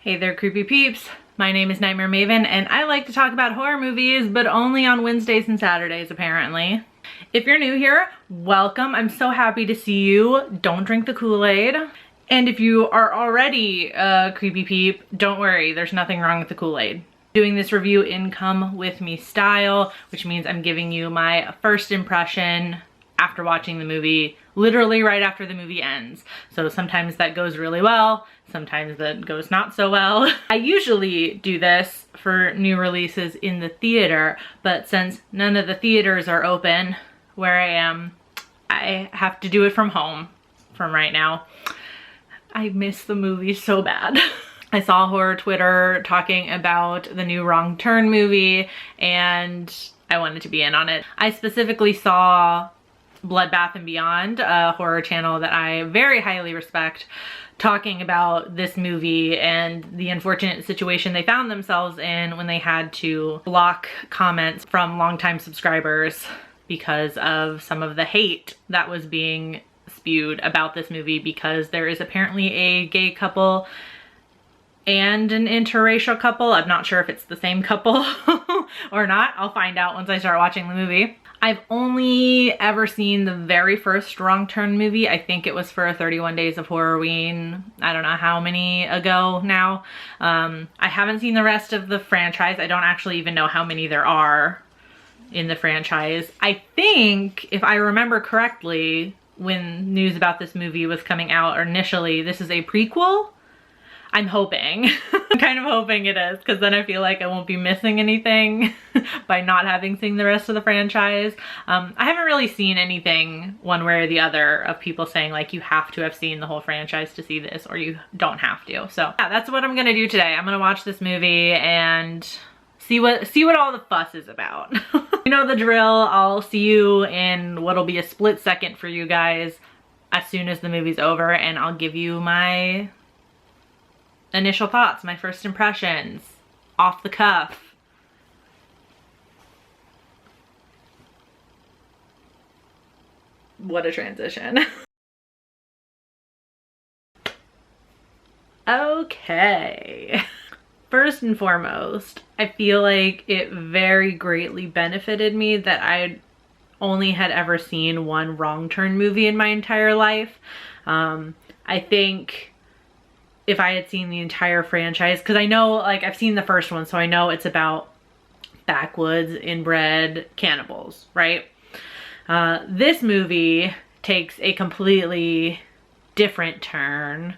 Hey there, creepy peeps. My name is Nightmare Maven, and I like to talk about horror movies, but only on Wednesdays and Saturdays, apparently. If you're new here, welcome. I'm so happy to see you. Don't drink the Kool-Aid. And if you are already a creepy peep, don't worry, there's nothing wrong with the Kool-Aid. Doing this review in come with me style, which means I'm giving you my first impression after watching the movie, literally right after the movie ends. So sometimes that goes really well, sometimes that goes not so well. I usually do this for new releases in the theater, but since none of the theaters are open where I am, I have to do it from home from right now. I miss the movie so bad. I saw horror Twitter talking about the new Wrong Turn movie, and I wanted to be in on it. I specifically saw Blood Bath & Beyond, a horror channel that I very highly respect, talking about this movie and the unfortunate situation they found themselves in when they had to block comments from longtime subscribers because of some of the hate that was being spewed about this movie, because there is apparently a gay couple and an interracial couple. I'm not sure if it's the same couple or not. I'll find out once I start watching the movie. I've only ever seen the very first Wrong Turn movie. I think it was for 31 Days of Horrorween. I don't know how many ago now. I haven't seen the rest of the franchise. I don't actually even know how many there are in the franchise. I think, if I remember correctly, when news about this movie was coming out initially, this is a prequel. I'm hoping. I'm kind of hoping it is, because then I feel like I won't be missing anything by not having seen the rest of the franchise. I haven't really seen anything one way or the other of people saying like you have to have seen the whole franchise to see this, or you don't have to. So yeah, that's what I'm gonna do today. I'm gonna watch this movie and see what all the fuss is about. You know the drill. I'll see you in what'll be a split second for you guys as soon as the movie's over, and I'll give you my initial thoughts, my first impressions, off the cuff. What a transition. Okay. First and foremost, I feel like it very greatly benefited me that I only had ever seen one Wrong Turn movie in my entire life. I think if I had seen the entire franchise, because I know, like, I've seen the first one, so I know it's about backwoods inbred cannibals, right? This movie takes a completely different turn,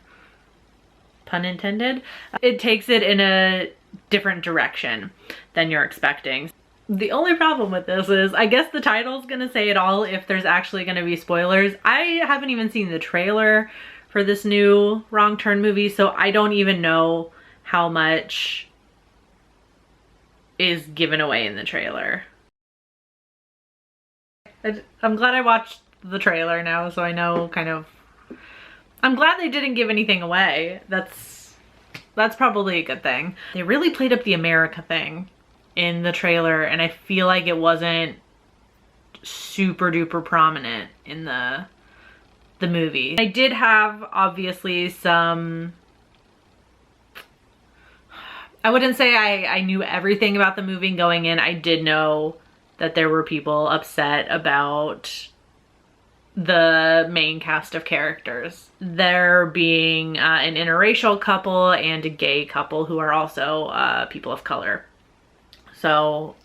pun intended. It takes it in a different direction than you're expecting. The only problem with this is, I guess the title's gonna say it all if there's actually gonna be spoilers. I haven't even seen the trailer for this new Wrong Turn movie, so I don't even know how much is given away in the trailer. I'm glad I watched the trailer now, so I know kind of... I'm glad they didn't give anything away. That's probably a good thing. They really played up the America thing in the trailer, and I feel like it wasn't super duper prominent in the movie. I did have obviously some, I wouldn't say I knew everything about the movie going in. I did know that there were people upset about the main cast of characters. There being an interracial couple and a gay couple who are also people of color. So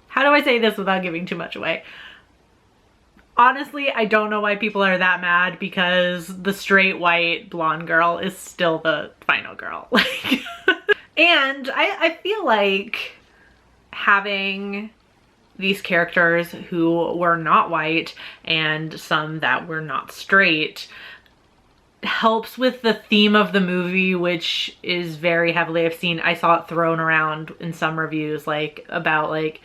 how do I say this without giving too much away? Honestly, I don't know why people are that mad, because the straight white blonde girl is still the final girl. And I feel like having these characters who were not white and some that were not straight helps with the theme of the movie, which is very heavily, I saw it thrown around in some reviews, like about like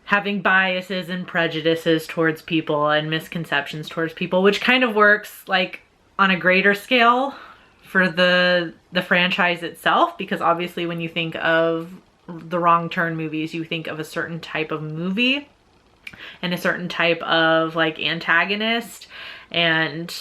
having biases and prejudices towards people and misconceptions towards people, which kind of works like on a greater scale for the franchise itself, because obviously when you think of the Wrong Turn movies, you think of a certain type of movie. and a certain type of like antagonist. And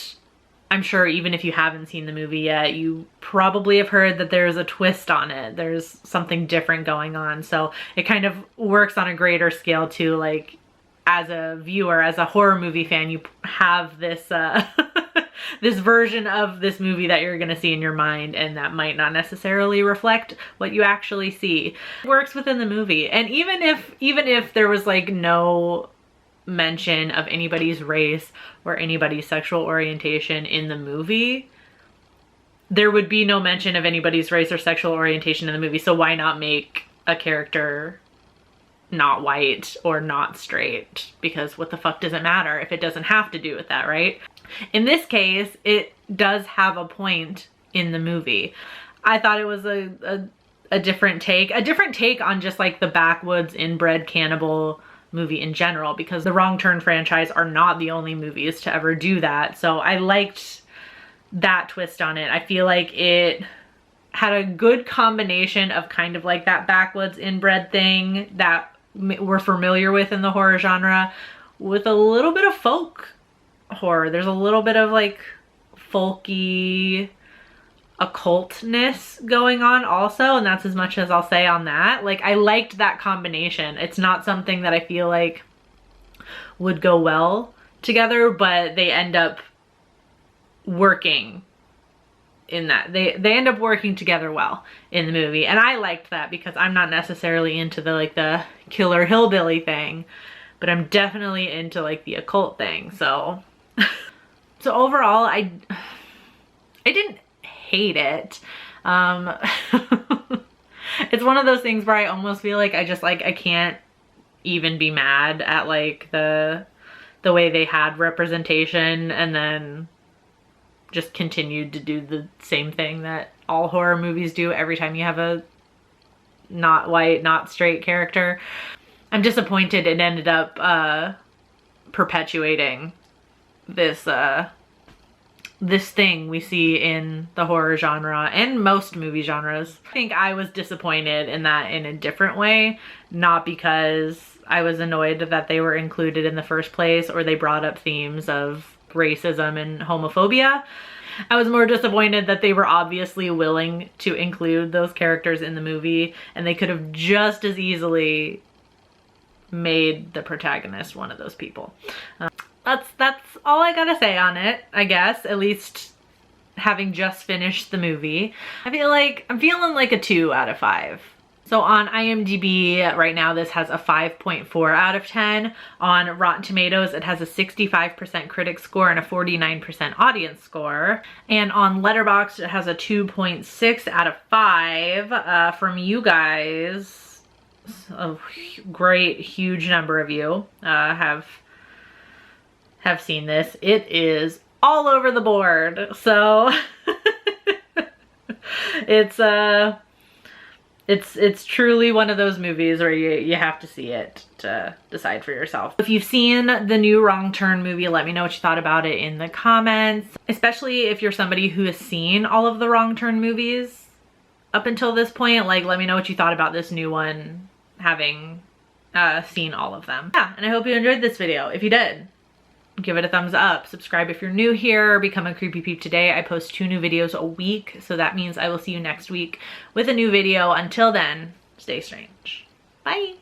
I'm sure even if you haven't seen the movie yet, you probably have heard that there's a twist on it. There's something different going on. So it kind of works on a greater scale too. Like as a viewer, as a horror movie fan, you have this this version of this movie that you're gonna see in your mind, and that might not necessarily reflect what you actually see. It works within the movie. And even if there was like no mention of anybody's race or anybody's sexual orientation in the movie, there would be no mention of anybody's race or sexual orientation in the movie. So why not make a character not white or not straight? Because what the fuck does it matter if it doesn't have to do with that, right? In this case, it does have a point in the movie. I thought it was a different take on just like the backwoods inbred cannibal movie in general, because the Wrong Turn franchise are not the only movies to ever do that. So I liked that twist on it. I feel like it had a good combination of kind of like that backwoods inbred thing that we're familiar with in the horror genre, with a little bit of folk horror. There's a little bit of like folky occultness going on also, and that's as much as I'll say on that. Like, I liked that combination. It's not something that I feel like would go well together, but they end up working in that. They end up working together well in the movie, and I liked that because I'm not necessarily into the killer hillbilly thing, but I'm definitely into like the occult thing. So so overall, I didn't hate it. It's one of those things where I almost feel like I can't even be mad at like the way they had representation and then just continued to do the same thing that all horror movies do every time you have a not white, not straight character. I'm disappointed it ended up perpetuating this this thing we see in the horror genre and most movie genres. I think I was disappointed in that in a different way, not because I was annoyed that they were included in the first place or they brought up themes of racism and homophobia. I was more disappointed that they were obviously willing to include those characters in the movie, and they could have just as made the protagonist one of those people. That's all I gotta say on it, I guess, at least having just finished the movie. I'm feeling like a 2 out of 5. So on IMDb right now, this has a 5.4 out of 10. On Rotten Tomatoes, it has a 65% critic score and a 49% audience score. And on Letterboxd, it has a 2.6 out of 5 from you guys. A great, huge number of you have seen this. It is all over the board. So it's truly one of those movies where you have to see it to decide for yourself. If you've seen the new Wrong Turn movie, let me know what you thought about it in the comments, especially if you're somebody who has seen all of the Wrong Turn movies up until this point. Like, let me know what you thought about this new one, having seen all of them. Yeah, and I hope you enjoyed this video. If you did, give it a thumbs up. Subscribe if you're new here. Become a Creepy Peep today. I post 2 new videos a week, so that means I will see you next week with a new video. Until then, stay strange. Bye.